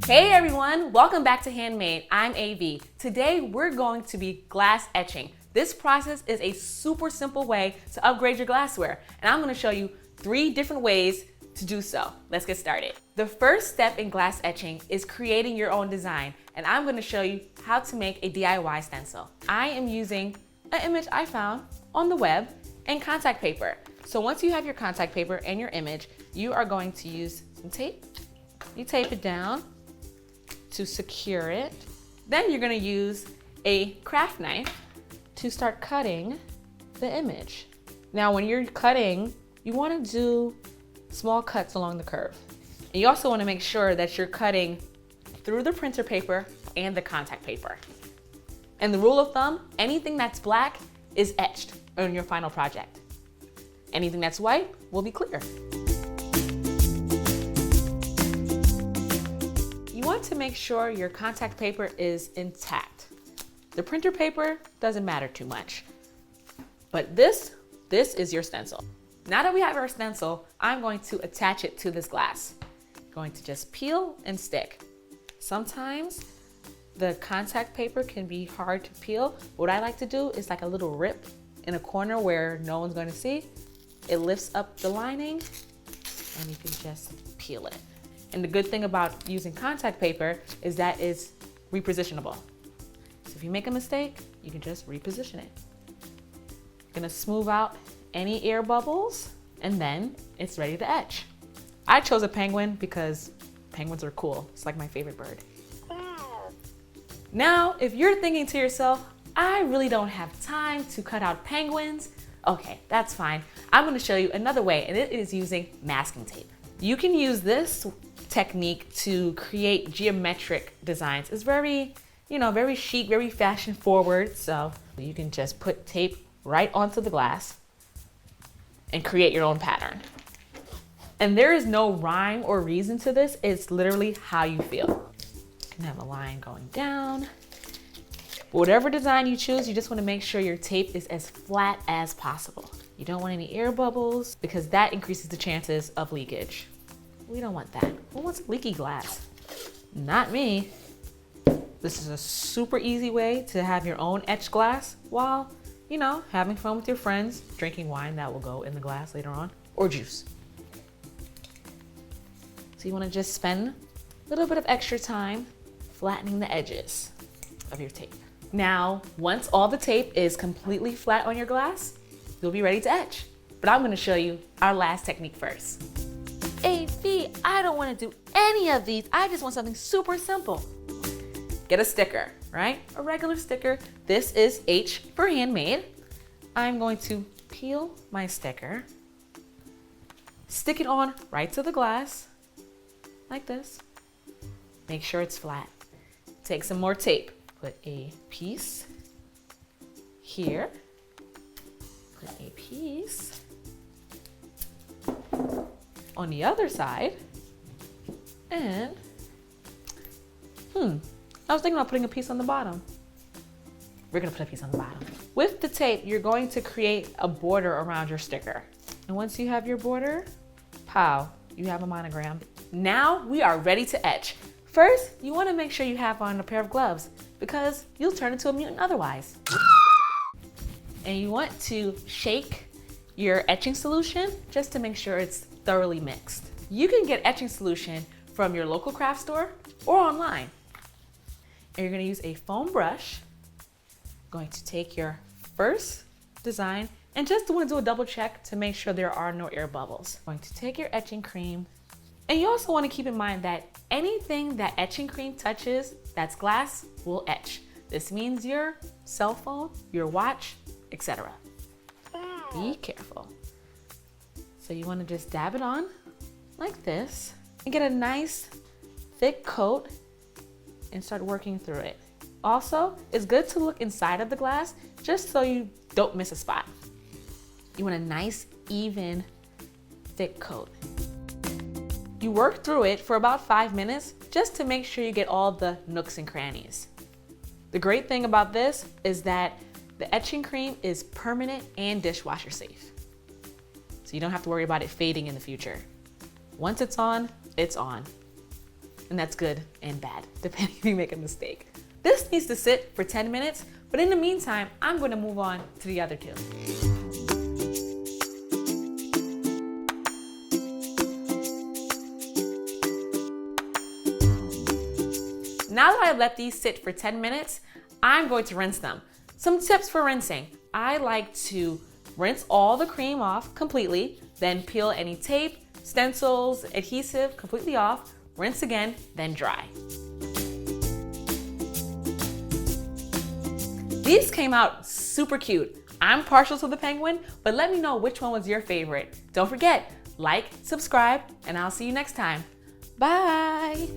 Hey everyone, welcome back to Handmade. I'm AV. Today we're going to be glass etching. This process is a super simple way to upgrade your glassware, and I'm going to show you 3 different ways to do so. Let's get started. The first step in glass etching is creating your own design, and I'm going to show you how to make a DIY stencil. I am using an image I found on the web and contact paper. So once you have your contact paper and your image, you are going to use some tape. You tape it down to secure it. Then you're going to use a craft knife to start cutting the image. Now when you're cutting, you want to do small cuts along the curve. And you also want to make sure that you're cutting through the printer paper and the contact paper. And the rule of thumb, anything that's black is etched on your final project. Anything that's white will be clear. You want to make sure your contact paper is intact. The printer paper doesn't matter too much, but this is your stencil. Now that we have our stencil, I'm going to attach it to this glass. Going to just peel and stick. Sometimes the contact paper can be hard to peel. What I like to do is like a little rip in a corner where no one's going to see. It lifts up the lining and you can just peel it. And the good thing about using contact paper is that it's repositionable. So if you make a mistake, you can just reposition it. You're gonna smooth out any air bubbles and then it's ready to etch. I chose a penguin because penguins are cool. It's like my favorite bird. Now, if you're thinking to yourself, I really don't have time to cut out penguins, okay, that's fine. I'm gonna show you another way, and it is using masking tape. You can use this technique to create geometric designs. It's very, very chic, very fashion forward. So you can just put tape right onto the glass and create your own pattern. And there is no rhyme or reason to this. It's literally how you feel. You can have a line going down. Whatever design you choose, you just want to make sure your tape is as flat as possible. You don't want any air bubbles because that increases the chances of leakage. We don't want that. Who wants leaky glass? Not me. This is a super easy way to have your own etched glass while, having fun with your friends, drinking wine that will go in the glass later on, or juice. So you want to just spend a little bit of extra time flattening the edges of your tape. Now, once all the tape is completely flat on your glass, you'll be ready to etch. But I'm going to show you our last technique first. AV, I don't want to do any of these. I just want something super simple. Get a sticker, right? A regular sticker. This is H for handmade. I'm going to peel my sticker, stick it on right to the glass, like this. Make sure it's flat. Take some more tape. Put a piece here. Put a piece on the other side. And, I was thinking about putting a piece on the bottom. We're gonna put a piece on the bottom. With the tape, you're going to create a border around your sticker. And once you have your border, pow, you have a monogram. Now we are ready to etch. First, you wanna make sure you have on a pair of gloves because you'll turn into a mutant otherwise. And you want to shake your etching solution just to make sure it's thoroughly mixed. You can get etching solution from your local craft store or online. And you're gonna use a foam brush. Going to take your first design and just want to do a double check to make sure there are no air bubbles. Going to take your etching cream. And you also want to keep in mind that anything that etching cream touches that's glass will etch. This means your cell phone, your watch, etc. Be careful. So you want to just dab it on like this and get a nice thick coat and start working through it. Also, it's good to look inside of the glass just so you don't miss a spot. You want a nice, even, thick coat. You work through it for about 5 minutes just to make sure you get all the nooks and crannies. The great thing about this is that the etching cream is permanent and dishwasher safe. So you don't have to worry about it fading in the future. Once it's on, it's on. And that's good and bad, depending if you make a mistake. This needs to sit for 10 minutes, but in the meantime, I'm going to move on to the other two. Now that I've let these sit for 10 minutes, I'm going to rinse them. Some tips for rinsing. I like to rinse all the cream off completely, then peel any tape, stencils, adhesive completely off, rinse again, then dry. These came out super cute. I'm partial to the penguin, but let me know which one was your favorite. Don't forget, like, subscribe, and I'll see you next time. Bye.